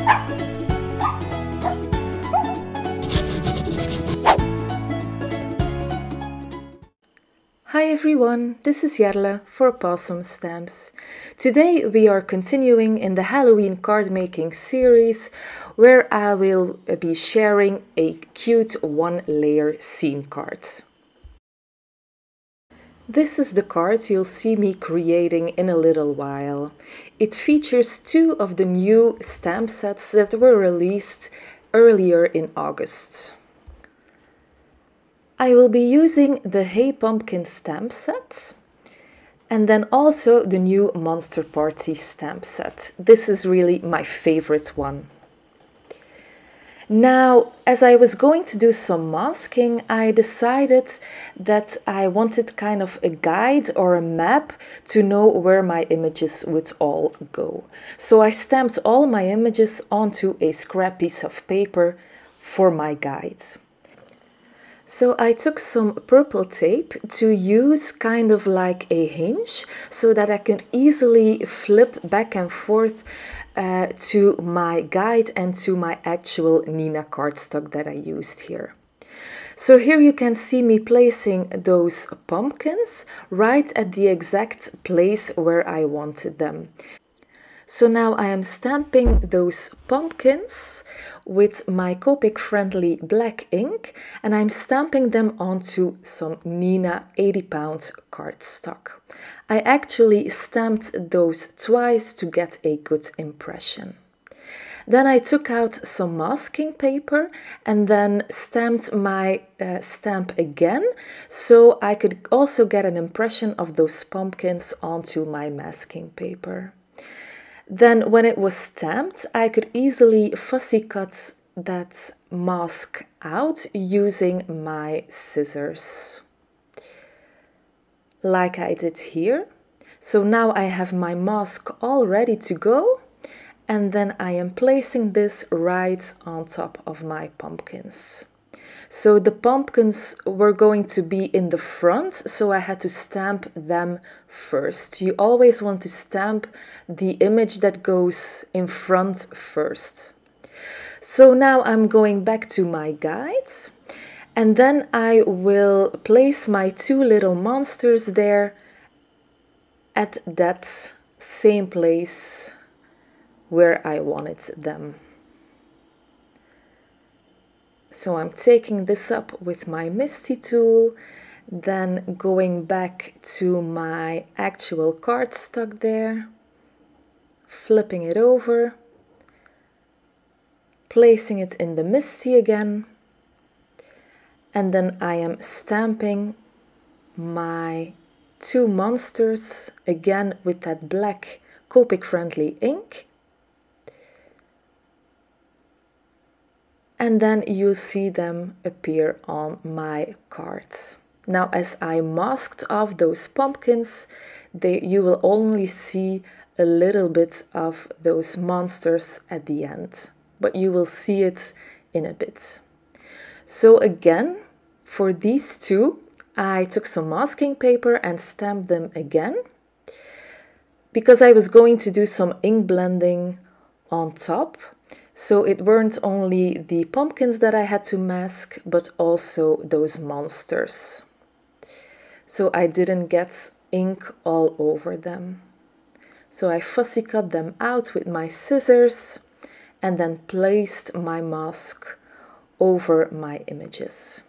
Hi everyone, this is Jarle for Possum Stamps. Today we are continuing in the Halloween card making series where I will be sharing a cute one-layer scene card. This is the card you'll see me creating in a little while. It features 2 of the new stamp sets that were released earlier in August. I will be using the Hey Pumpkin stamp set and then also the new Monster Party stamp set. This is really my favorite one. Now, as I was going to do some masking, I decided that I wanted kind of a guide or a map to know where my images would all go. So I stamped all my images onto a scrap piece of paper for my guide. So I took some purple tape to use kind of like a hinge so that I could easily flip back and forth to my guide and to my actual Nina cardstock that I used here. So here you can see me placing those pumpkins right at the exact place where I wanted them. So now I am stamping those pumpkins with my Copic friendly black ink and I'm stamping them onto some Nina 80-pound cardstock. I actually stamped those twice to get a good impression. Then I took out some masking paper and then stamped my stamp again so I could also get an impression of those pumpkins onto my masking paper. Then when it was stamped, I could easily fussy cut that mask out using my scissors, like I did here. So now I have my mask all ready to go, and then I am placing this right on top of my pumpkins. So the pumpkins were going to be in the front, so I had to stamp them first. You always want to stamp the image that goes in front first. So now I'm going back to my guide, and then I will place my 2 little monsters there at that same place where I wanted them. So I'm taking this up with my Misty tool, then going back to my actual cardstock there, flipping it over, placing it in the Misty again, and then I am stamping my 2 monsters again with that black Copic friendly ink. And then you'll see them appear on my card. Now, as I masked off those pumpkins, you will only see a little bit of those monsters at the end, but you will see it in a bit. So again, for these 2, I took some masking paper and stamped them again, because I was going to do some ink blending on top. So it weren't only the pumpkins that I had to mask, but also those monsters. So I didn't get ink all over them. So I fussy cut them out with my scissors and then placed my mask over my images.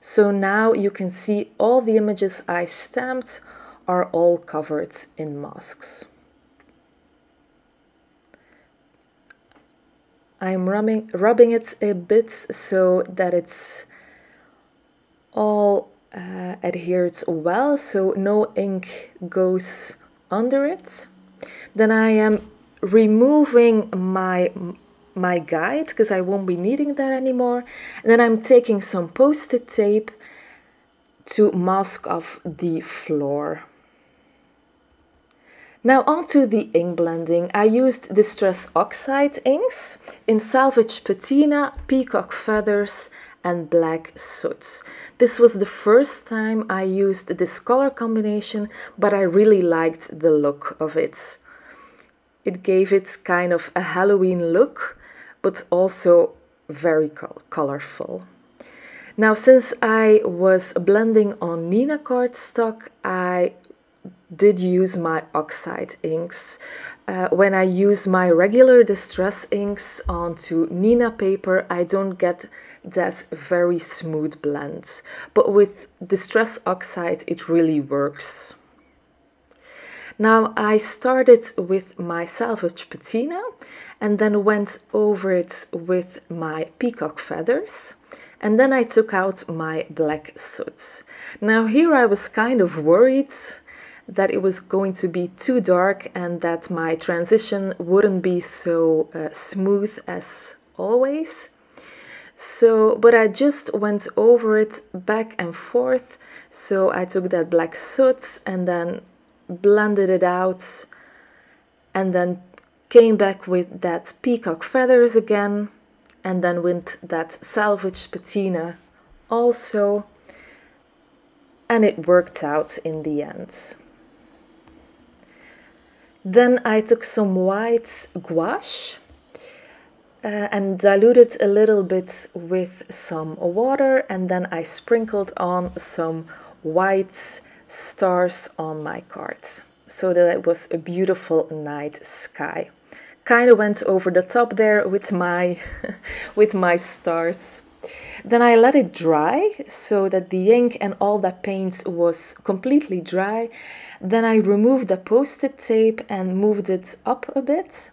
So now you can see all the images I stamped are all covered in masks. I'm rubbing it a bit so that it's all adhered well, so no ink goes under it. Then I am removing my guide because I won't be needing that anymore. And then I'm taking some post-it tape to mask off the floor. Now onto the ink blending. I used Distress Oxide inks in Salvage Patina, Peacock Feathers and Black Soot. This was the first time I used this color combination, but I really liked the look of it. It gave it kind of a Halloween look, but also very colorful. Now, since I was blending on Nina cardstock, I did use my oxide inks. When I use my regular distress inks onto Nina paper, I don't get that very smooth blend. But with distress oxide, it really works. Now I started with my salvage patina and then went over it with my peacock feathers. And then I took out my black soot. Now here I was kind of worried that it was going to be too dark and that my transition wouldn't be so smooth as always. But I just went over it back and forth. So I took that black soot and then blended it out and then came back with that peacock feathers again and then with that salvage patina also, and it worked out in the end. Then I took some white gouache and diluted a little bit with some water, and then I sprinkled on some white stars on my cards so that it was a beautiful night sky. Kind of went over the top there with my with my stars. Then I let it dry so that the ink and all that paint was completely dry. Then I removed the post-it tape and moved it up a bit.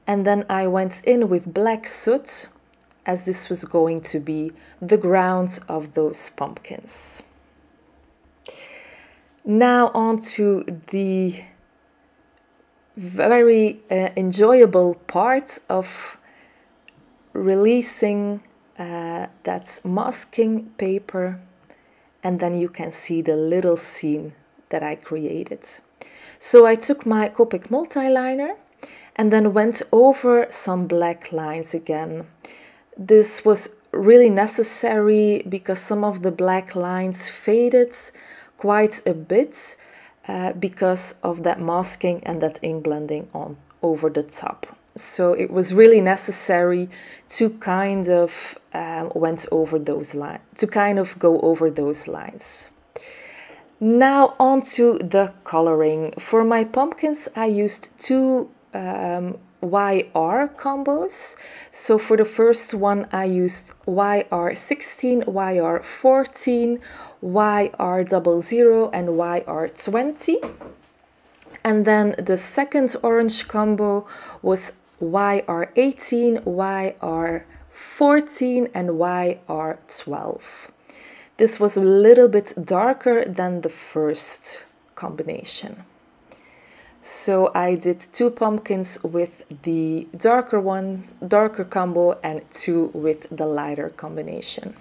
And then I went in with black soot, as this was going to be the ground of those pumpkins. Now on to the very enjoyable part of releasing that masking paper, and then you can see the little scene that I created. So I took my Copic multiliner and then went over some black lines again. This was really necessary because some of the black lines faded quite a bit because of that masking and that ink blending on over the top. So it was really necessary to kind of went over those lines, to kind of go over those lines. Now on to the coloring. For my pumpkins, I used two YR combos. So for the first one, I used YR16, YR14, YR00, and YR20. And then the second orange combo was YR18, YR14, and YR12. This was a little bit darker than the first combination. So I did two pumpkins with the darker combo, and two with the lighter combination.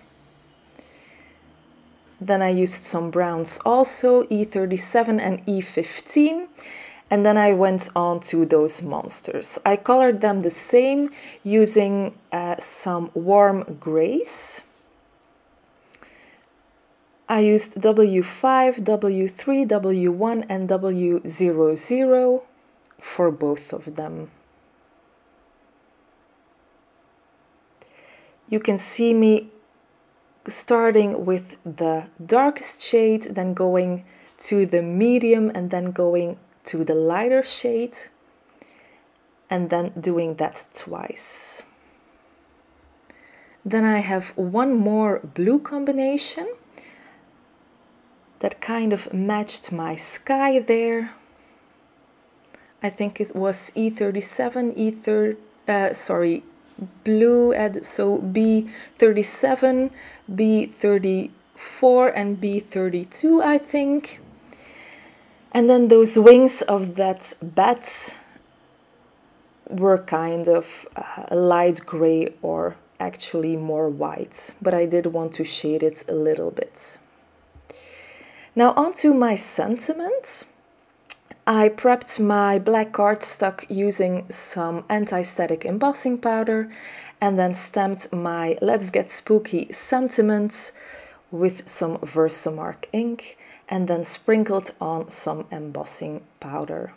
Then I used some browns also, E37 and E15. And then I went on to those monsters. I colored them the same using some warm grays. I used W5, W3, W1 and W00 for both of them. You can see me starting with the darkest shade, then going to the medium and then going to the lighter shade, and then doing that twice. Then I have one more blue combination that kind of matched my sky there. I think it was E37, blue, so B37, B34 and B32, I think. And then those wings of that bat were kind of a light gray, or actually more white, but I did want to shade it a little bit. Now onto my sentiments. I prepped my black cardstock using some anti-static embossing powder and then stamped my Let's Get Spooky sentiments with some Versamark ink and then sprinkled on some embossing powder.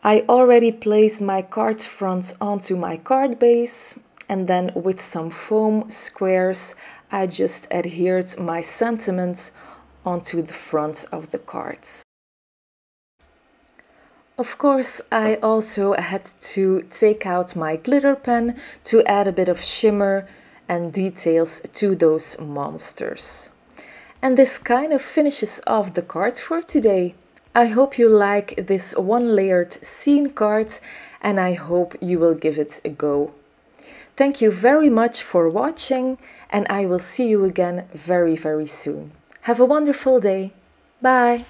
I already placed my card front onto my card base, and then with some foam squares I just adhered my sentiment onto the front of the cards. Of course, I also had to take out my glitter pen to add a bit of shimmer and details to those monsters. And this kind of finishes off the card for today. I hope you like this one-layered scene card, and I hope you will give it a go. Thank you very much for watching, and I will see you again very, very soon. Have a wonderful day. Bye!